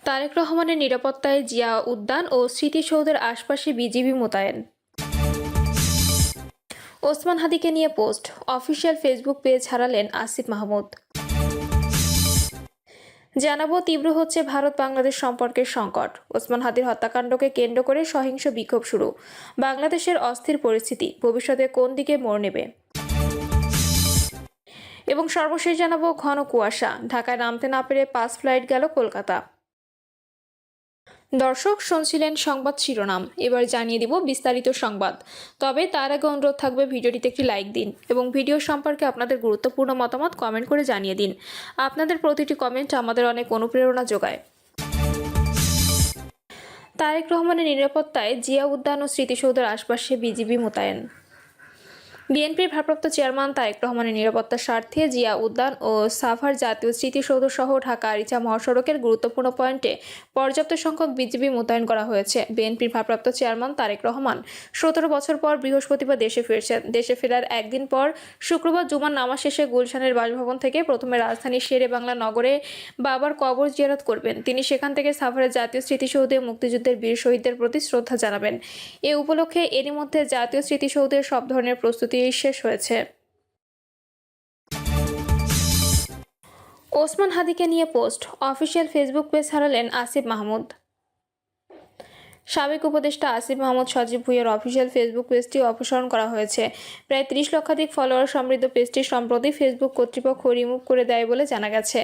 তারেক রহমানের নিরাপত্তায় জিয়া উদ্যান ও স্মৃতিসৌধের আশপাশে বিজিবি মোতায়েন। ওসমান হাদিকে নিয়ে পোস্ট, অফিসিয়াল ফেসবুক পেজ হারালেন আসিফ মাহমুদ। জানাবো, তীব্র হচ্ছে ভারত বাংলাদেশ সম্পর্কের সংকট। ওসমান হাদির হত্যাকাণ্ডকে কেন্দ্র করে সহিংস বিক্ষোভ শুরু। বাংলাদেশের অস্থির পরিস্থিতি ভবিষ্যতে কোন দিকে মোড় নেবে। এবং সর্বশেষ জানাবো, ঘন কুয়াশা, ঢাকায় নামতে না পেরে 5 ফ্লাইট গেল কলকাতা। দর্শক, শুনছিলেন সংবাদ শিরোনাম, এবার জানিয়ে দিব বিস্তারিত সংবাদ। তবে তার আগে অনুরোধ থাকবে ভিডিওটিতে একটি লাইক দিন এবং ভিডিও সম্পর্কে আপনাদের গুরুত্বপূর্ণ মতামত কমেন্ট করে জানিয়ে দিন। আপনাদের প্রতিটি কমেন্ট আমাদের অনেক অনুপ্রেরণা যোগায়। তারেক রহমানের নিরাপত্তায় জিয়া উদ্যান ও স্মৃতিসৌধের আশপাশে বিজিবি মোতায়েন। বিএনপির ভারপ্রাপ্ত চেয়ারম্যান তারেক রহমানের নিরাপত্তার স্বার্থে জিয়া উদ্যান ও সাভার জাতীয় স্মৃতিসৌধ সহ ঢাকা আরিচা মহাসড়কের গুরুত্বপূর্ণ পয়েন্টে পর্যাপ্ত সংখ্যক বিজিবি মোতায়েন করা হয়েছে। বিএনপির ভারপ্রাপ্ত চেয়ারম্যান তারেক রহমান 17 বছর পর বৃহস্পতিবার দেশে ফিরছেন। দেশে ফেরার একদিন পর শুক্রবার জুমার নামাজ শেষে গুলশানের বাসভবন থেকে প্রথমে রাজধানীর শেরে বাংলা নগরে বাবার কবর জিয়ারত করবেন। তিনি সেখান থেকে সাভারের জাতীয় স্মৃতিসৌধে মুক্তিযুদ্ধের বীর শহীদদের প্রতি শ্রদ্ধা জানাবেন। এ উপলক্ষে এরই মধ্যে জাতীয় স্মৃতিসৌধের সব ধরনের প্রস্তুতি শেষ হয়েছে। ওসমান হাদিকে নিয়ে পোস্ট, অফিসিয়াল ফেসবুক পেজ হারালেন আসিফ মাহমুদ। সাবেক উপদেষ্টা আসিফ মাহমুদ সজীব ভুঁইয়ার অফিসিয়াল ফেসবুক পেজটি অপসারণ করা হয়েছে। প্রায় 30 লক্ষাধিক ফলোয়ার সমৃদ্ধ পেজটি সম্প্রতি ফেসবুক কর্তৃপক্ষ রিমুভ করে দেয় বলে জানা গেছে।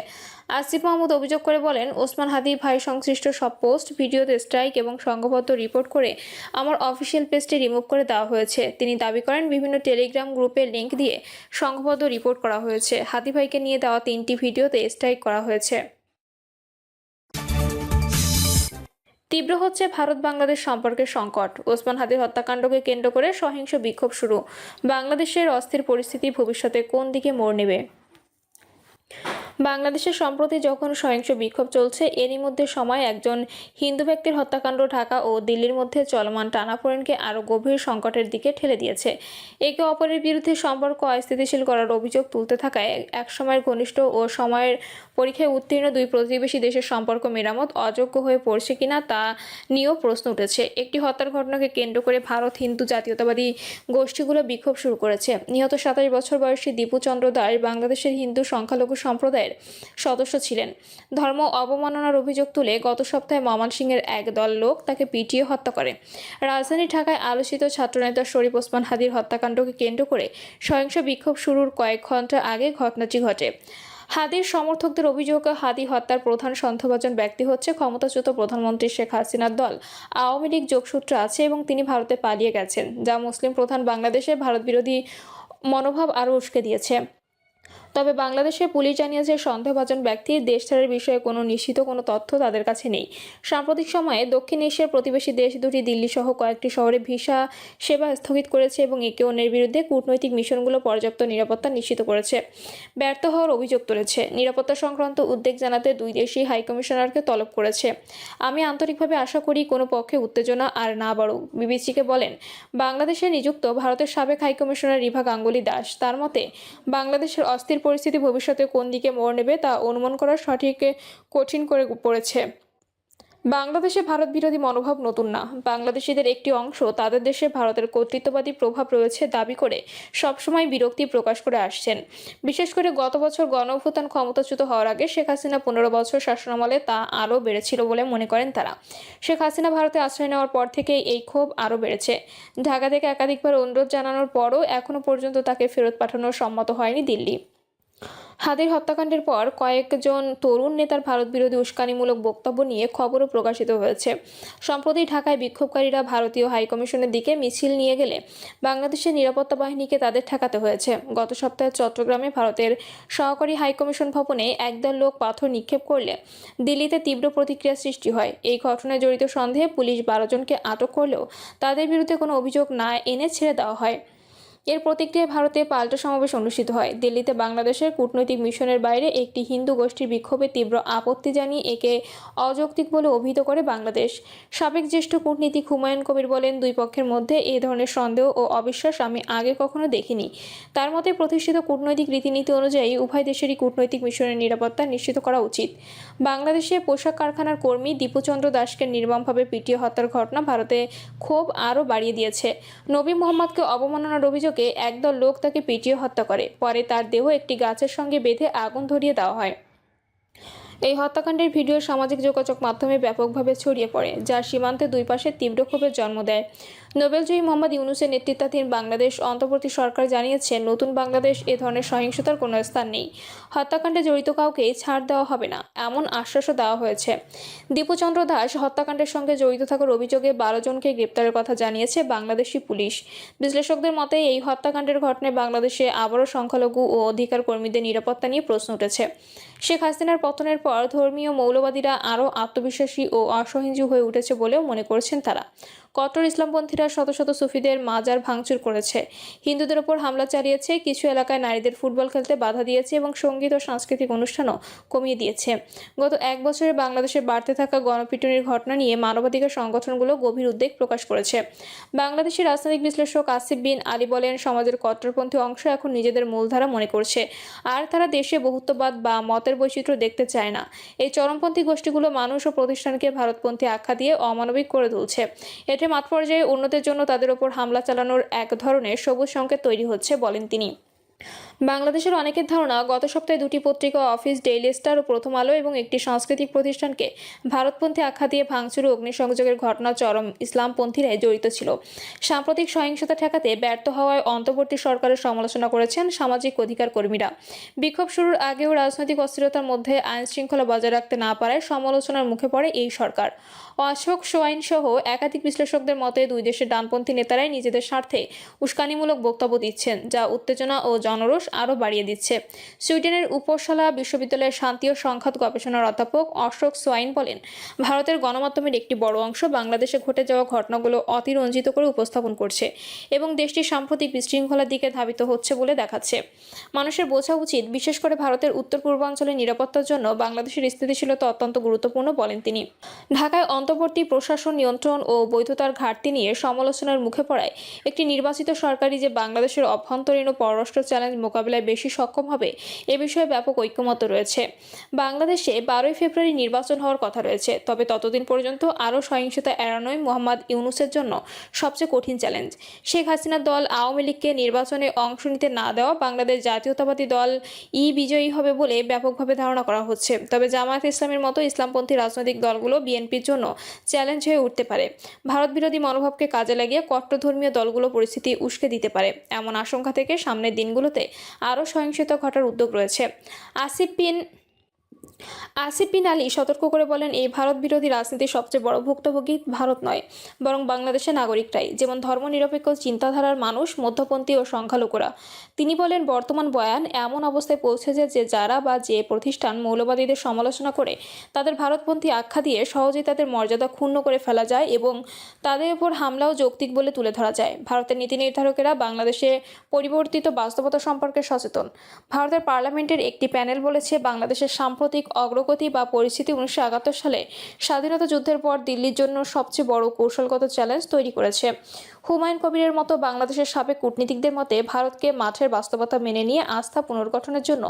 আসিফ মাহমুদ অভিযোগ করে বলেন, ওসমান হাদি ভাই সংশ্লিষ্ট সব পোস্ট, ভিডিওতে স্ট্রাইক এবং সংঘবদ্ধ রিপোর্ট করে আমার অফিসিয়াল পেজটি রিমুভ করে দেওয়া হয়েছে। তিনি দাবি করেন, বিভিন্ন টেলিগ্রাম গ্রুপে লিঙ্ক দিয়ে সংঘবদ্ধ রিপোর্ট করা হয়েছে। হাদি ভাইকে নিয়ে দেওয়া 3টি ভিডিওতে স্ট্রাইক করা হয়েছে। তীব্র হচ্ছে ভারত বাংলাদেশ সম্পর্কের সংকট। ওসমান হাদির হত্যাকাণ্ডকে কেন্দ্র করে সহিংস বিক্ষোভ শুরু। বাংলাদেশের অস্থির পরিস্থিতি ভবিষ্যতে কোন দিকে মোড় নেবে। বাংলাদেশে সম্প্রতি যখন সহিংস বিক্ষোভ চলছে, এরই মধ্যে সময় একজন হিন্দু ব্যক্তির হত্যাকাণ্ড ঢাকা ও দিল্লির মধ্যে চলমান টানাপোড়েনকে আরও গভীর সংকটের দিকে ঠেলে দিয়েছে। একে অপরের বিরুদ্ধে সম্পর্ক অস্থিতিশীল করার অভিযোগ তুলতে থাকায় একসময়ের ঘনিষ্ঠ ও সময়ের পরীক্ষায় উত্তীর্ণ দুই প্রতিবেশী দেশের সম্পর্ক মেরামত অযোগ্য হয়ে পড়ছে কিনা তা নিয়েও প্রশ্ন উঠেছে। একটি হত্যার ঘটনাকে কেন্দ্র করে ভারত হিন্দু জাতীয়তাবাদী গোষ্ঠীগুলো বিক্ষোভ শুরু করেছে। নিহত 27 বছর বয়সী দীপু চন্দ্র দাস বাংলাদেশের হিন্দু সংখ্যালঘু সম্প্রদায়ের সদস্য ছিলেন। ধর্ম অবমাননার অভিযোগ তুলে গত সপ্তাহে ময়মনসিংহের এক দল লোক তাকে পিটিয়ে হত্যা করে। রাজধানী ঢাকায় আলোচিত ছাত্রনেতা শরীফ ওসমান হাদির হত্যাকাণ্ডকে কেন্দ্র করে সহিংস বিক্ষোভ শুরুর কয়েক ঘন্টা আগে ঘটনাটি ঘটে। হাদির সমর্থকদের অভিযোগ, হাদি হত্যার প্রধান সন্দেহভাজন ব্যক্তি হচ্ছে ক্ষমতাচ্যুত প্রধানমন্ত্রী শেখ হাসিনার দল আওয়ামী লীগ। যোগসূত্র আছে এবং তিনি ভারতে পালিয়ে গেছেন, যা মুসলিম প্রধান বাংলাদেশে ভারত বিরোধী মনোভাব আরও উস্কে দিয়েছে। তবে বাংলাদেশের পুলিশ জানিয়েছে, সন্দেহভাজন ব্যক্তির দেশ ছাড়ার বিষয়ে কোনো নিশ্চিত কোনো তথ্য তাদের কাছে নেই। সাম্প্রতিক সময়ে দক্ষিণ এশিয়ার প্রতিবেশী দেশ দুটি দিল্লি সহ কয়েকটি শহরে ভিসা সেবা স্থগিত করেছে এবং একে অন্যের বিরুদ্ধে কূটনৈতিক মিশনগুলো পর্যাপ্ত নিরাপত্তা নিশ্চিত করেছে ব্যর্থ হওয়ার অভিযোগ তুলেছে। নিরাপত্তা সংক্রান্ত উদ্বেগ জানাতে দুই দেশই হাইকমিশনারকে তলব করেছে। আমি আন্তরিকভাবে আশা করি কোনো পক্ষে উত্তেজনা আর না বাড়ুক, বিবিসিকে বলেন বাংলাদেশে নিযুক্ত ভারতের সাবেক হাইকমিশনার রিভা গাঙ্গুলি দাস। তার মতে, বাংলাদেশের অস্থির পরিস্থিতি ভবিষ্যতে কোন দিকে মোড় নেবে তা অনুমান করা সঠিক কঠিন করে পড়েছে। বাংলাদেশে ভারত বিরোধী মনোভাব নতুন না। বাংলাদেশিদের একটি অংশ তাদের দেশে ভারতের কর্তৃত্ববাদী প্রভাব রয়েছে দাবি করে সবসময় বিরক্তি প্রকাশ করে আসছেন। বিশেষ করে গত বছর গণঅভ্যুত্থান ক্ষমতাচ্যুত হওয়ার আগে শেখ হাসিনা 15 বছর শাসনামলে তা আরও বেড়েছিল বলে মনে করেন তারা। শেখ হাসিনা ভারতে আশ্রয় নেওয়ার পর থেকেই এই ক্ষোভ আরও বেড়েছে। ঢাকা থেকে একাধিকবার অনুরোধ জানানোর পরও এখনও পর্যন্ত তাকে ফেরত পাঠানোর সম্মত হয়নি দিল্লি। হাদির হত্যাকাণ্ডের পর কয়েকজন তরুণ নেতার ভারত বিরোধী উস্কানিমূলক বক্তব্য নিয়ে খবরও প্রকাশিত হয়েছে। সম্প্রতি ঢাকায় বিক্ষোভকারীরা ভারতীয় হাইকমিশনের দিকে মিছিল নিয়ে গেলে বাংলাদেশের নিরাপত্তা বাহিনীকে তাদের ঠেকাতে হয়েছে। গত সপ্তাহে চট্টগ্রামে ভারতের সহকারী হাইকমিশন ভবনে একদল লোক পাথর নিক্ষেপ করলে দিল্লিতে তীব্র প্রতিক্রিয়া সৃষ্টি হয়। এই ঘটনায় জড়িত সন্দেহে পুলিশ 12 জনকে আটক করলেও তাদের বিরুদ্ধে কোনো অভিযোগ না এনে ছেড়ে দেওয়া হয়। এর প্রতিক্রিয়ায় ভারতে পাল্টা সমাবেশ অনুষ্ঠিত হয়। দিল্লিতে বাংলাদেশের কূটনৈতিক মিশনের বাইরে একটি হিন্দু গোষ্ঠীর বিক্ষোভে তীব্র আপত্তি জানিয়ে একে অযৌক্তিক বলে অভিহিত করে বাংলাদেশ। সাবেক জ্যেষ্ঠ কূটনীতিক হুমায়ুন কবির বলেন, দুই পক্ষের মধ্যে এই ধরনের সন্দেহ ও অবিশ্বাস আমি আগে কখনো দেখিনি। তার মতে প্রতিষ্ঠিত কূটনৈতিক রীতিনীতি অনুযায়ী উভয় দেশেরই কূটনৈতিক মিশনের নিরাপত্তা নিশ্চিত করা উচিত। বাংলাদেশে পোশাক কারখানার কর্মী দীপুচন্দ্র দাসকে নির্মমভাবে পিটিয়ে হত্যার ঘটনা ভারতে ক্ষোভ আরও বাড়িয়ে দিয়েছে। নবী মোহাম্মদকে অবমাননার অভিযোগে একদল লোক তাকে পিটিয়ে হত্যা করে। পরে তার দেহ একটি গাছের সঙ্গে বেঁধে আগুন ধরিয়ে দেওয়া হয়। এই হত্যাকাণ্ডের ভিডিও সামাজিক যোগাযোগ মাধ্যমে ব্যাপকভাবে ছড়িয়ে পড়ে, যা সীমান্তে দুই পাশে তীব্র ক্ষোভের জন্ম দেয়। নোবেলজয়ী মোহাম্মদ ইউনূসের নেতৃত্বাধীন বাংলাদেশ অন্তর্বর্তী সরকার জানিয়েছে, নতুন বাংলাদেশ এ ধরনের সহিংসতার কোনো স্থান নেই। হত্যাকাণ্ডে জড়িত কাউকেই ছাড় দেওয়া হবে না, এমন আশ্বাসও দেওয়া হয়েছে। দীপুচন্দ্র দাস হত্যাকাণ্ডের সঙ্গে জড়িত থাকার অভিযোগে 12 জনকে গ্রেপ্তারের কথা জানিয়েছে বাংলাদেশি পুলিশ। বিশ্লেষকদের মতে এই হত্যাকাণ্ডের ঘটনায় বাংলাদেশে আবারও সংখ্যালঘু ও অধিকার কর্মীদের নিরাপত্তা নিয়ে প্রশ্ন উঠেছে। শেখ হাসিনার পতনের পর ধর্মীয় মৌলবাদীরা আরও আত্মবিশ্বাসী ও অসহিঞ্জু হয়ে উঠেছে বলেও মনে করছেন তারা। কট্টর ইসলামপন্থীরা শত শত সুফিদের মাজার ভাঙচুর করেছে, হিন্দুদের ওপর হামলা চালিয়েছে, কিছু এলাকায় নারীদের ফুটবল খেলতে বাধা দিয়েছে এবং সঙ্গীত ও সাংস্কৃতিক অনুষ্ঠানও কমিয়ে দিয়েছে। গত এক বছরে বাংলাদেশে বাড়তে থাকা গণপিটুনির ঘটনা নিয়ে মানবাধিকার সংগঠনগুলো গভীর উদ্বেগ প্রকাশ করেছে। বাংলাদেশের রাজনৈতিক বিশ্লেষক আসিফ বিন আলী বলেন, সমাজের কট্টরপন্থী অংশ এখন নিজেদের মূলধারা মনে করছে, আর তারা দেশে বহুত্ববাদ বা মতের বৈচিত্র্য দেখতে চায় না। এই চরমপন্থী গোষ্ঠীগুলো মানুষ ও প্রতিষ্ঠানকে ভারতপন্থী আখ্যা দিয়ে অমানবিক করে তুলছে। এতে মাঠ পর্যায়ে অন্যদের জন্য তাদের ওপর হামলা চালানোর এক ধরনের সবুজ সংকেত তৈরি হচ্ছে, বলেন তিনি। বাংলাদেশের অনেকের ধারণা, গত সপ্তাহে দুটি পত্রিকা, অফিস, ডেইলি স্টার ও প্রথম আলো এবং একটি সাংস্কৃতিক প্রতিষ্ঠানকে ভারতপন্থী আখ্যা দিয়ে ভাঙচুর ও অগ্নিসংযোগের ঘটনা চরম ইসলামপন্থীরাই জড়িত ছিল। সাম্প্রতিক সহিংসতা ঠেকাতে ব্যর্থ হওয়ায় অন্তর্বর্তী সরকারের সমালোচনা করেছেন সামাজিক অধিকার কর্মীরা। বিক্ষোভ শুরুর আগেও রাজনৈতিক অস্থিরতার মধ্যে আইন শৃঙ্খলা বজায় রাখতে না পারায় সমালোচনার মুখে পড়ে এই সরকার। অশোক সোয়াইন সহ একাধিক বিশ্লেষকদের মতে, দুই দেশের ডানপন্থী নেতারাই নিজেদের স্বার্থে উস্কানিমূলক বক্তব্য দিচ্ছেন, যা উত্তেজনা ও জনরোষ আরও বাড়িয়ে দিচ্ছে। সুইডেনের উপসালা বিশ্ববিদ্যালয়ের শান্তি ও সংঘাত গবেষণার অধ্যাপক অশোক সোয়াইন বলেন, ভারতের গণমাধ্যমের একটি বড় অংশ বাংলাদেশে ঘটে যাওয়া ঘটনাগুলো অতিরঞ্জিত করে উপস্থাপন করছে এবং দেশটি সাম্প্রতিক বিশৃঙ্খলার দিকে ধাবিত হচ্ছে বলে দেখাচ্ছে। মানুষের বোঝা উচিত, বিশেষ করে ভারতের উত্তর পূর্বাঞ্চলের নিরাপত্তার জন্য বাংলাদেশের স্থিতিশীলতা অত্যন্ত গুরুত্বপূর্ণ, বলেন তিনি। ঢাকায় অন্তর্বর্তী প্রশাসন নিয়ন্ত্রণ ও বৈধতার ঘাটতি নিয়ে সমালোচনার মুখে পড়ায় একটি নির্বাচিত সরকারই যে বাংলাদেশের অভ্যন্তরীণ ও পররাষ্ট্র চ্যালেঞ্জ মোকাবিলায় বেশি সক্ষম হবে, এ বিষয়ে ব্যাপক ঐক্যমত রয়েছে। বাংলাদেশে 12ই ফেব্রুয়ারি নির্বাচন হওয়ার কথা রয়েছে, তবে ততদিন পর্যন্ত আরও সহিংসতা এড়ানোই মোহাম্মদ ইউনূসের জন্য সবচেয়ে কঠিন চ্যালেঞ্জ। শেখ হাসিনার দল আওয়ামী লীগকে নির্বাচনে অংশ নিতে না দেওয়া বাংলাদেশ জাতীয়তাবাদী দল বিজয়ী হবে বলে ব্যাপকভাবে ধারণা করা হচ্ছে। তবে জামায়াতে ইসলামের মতো ইসলামপন্থী রাজনৈতিক দলগুলো বিএনপির জন্য চ্যালেঞ্জ হয়ে উঠতে পারে। ভারত বিরোধী মনোভাবকে কাজে লাগিয়ে কট্টরধর্মীয় দলগুলো পরিস্থিতি উস্কে দিতে পারে। এমন আশঙ্কা থেকে সামনের দিনগুলোতে আরও সহিংসতা ঘটার উদ্যোগ রয়েছে। আসিফ বিন আলী সতর্ক করে বলেন, এই ভারত বিরোধী রাজনীতির সবচেয়ে বড় ভুক্তভোগী ভারত নয়, বরং বাংলাদেশের নাগরিকরাই, যেমন ধর্মনিরপেক্ষ চিন্তাধারার মানুষ, মধ্যপন্থী ও সংখ্যালঘুরা। তিনি বলেন, বর্তমান বয়ান এমন অবস্থায় পৌঁছেছে যে যারা বা যে প্রতিষ্ঠান মৌলবাদীদের সমালোচনা করে তাদের ভারতপন্থী আখ্যা দিয়ে সহজেই তাদের মর্যাদা ক্ষুণ্ণ করে ফেলা যায় এবং তাদের উপর হামলাও যৌক্তিক বলে তুলে ধরা যায়। ভারতের নীতি নির্ধারকেরা বাংলাদেশে পরিবর্তিত বাস্তবতা সম্পর্কে সচেতন। ভারতের পার্লামেন্টের একটি প্যানেল বলেছে, বাংলাদেশের সাম্প্রতিক অগ্রগতি বা পরিস্থিতি 1971 সালে স্বাধীনতা যুদ্ধের পর দিল্লির জন্য সবচেয়ে বড় কৌশলগত চ্যালেঞ্জ তৈরি করেছে। হুমায়ুন কবিরের মতো বাংলাদেশের সাবেক কূটনীতিকদের মতে, ভারতকে মাঠের বাস্তবতা মেনে নিয়ে আস্থা পুনর্গঠনের জন্য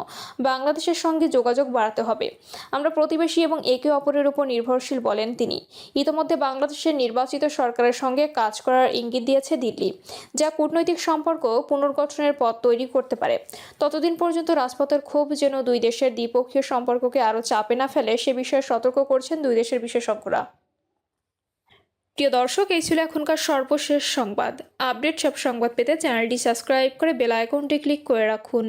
বাংলাদেশের সঙ্গে যোগাযোগ বাড়াতে হবে। আমরা প্রতিবেশী এবং একে অপরের উপর নির্ভরশীল, বলেন তিনি। ইতোমধ্যে বাংলাদেশের নির্বাচিত সরকারের সঙ্গে কাজ করার ইঙ্গিত দিয়েছে দিল্লি, যা কূটনৈতিক সম্পর্ক পুনর্গঠনের পথ তৈরি করতে পারে। ততদিন পর্যন্ত রাজপথের ক্ষোভ যেন দুই দেশের দ্বিপক্ষীয় সম্পর্ককে আরও চাপে না ফেলে, সে বিষয়ে সতর্ক করছেন দুই দেশের বিশেষজ্ঞরা। প্রিয় দর্শক, এই ছিল এখনকার সর্বশেষ সংবাদ। আপডেট সব সংবাদ পেতে চ্যানেলটি সাবস্ক্রাইব করে বেল আইকনটি ক্লিক করে রাখুন।